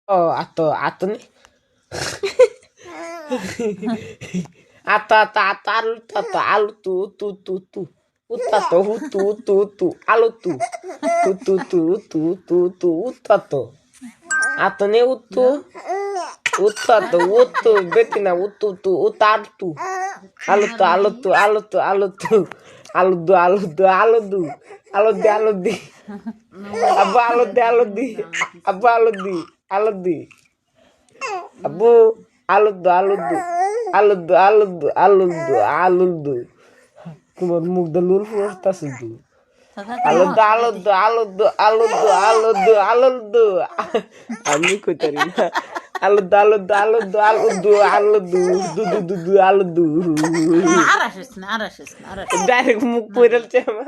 আতো নি আতো আলু তু উত্তাতো তু আলু তু উত্তাতো আতো নে উত্তাতো বেটিনা উত্তাতু আলু আব্বু আলু দি আব্বু আলু দু তোমার মুখ দিয়ে লুল ফুটতাছে দু আলু দু আমি কইতারি না আলু দু ডাইরেক্ট মুখ পড়লছে আমার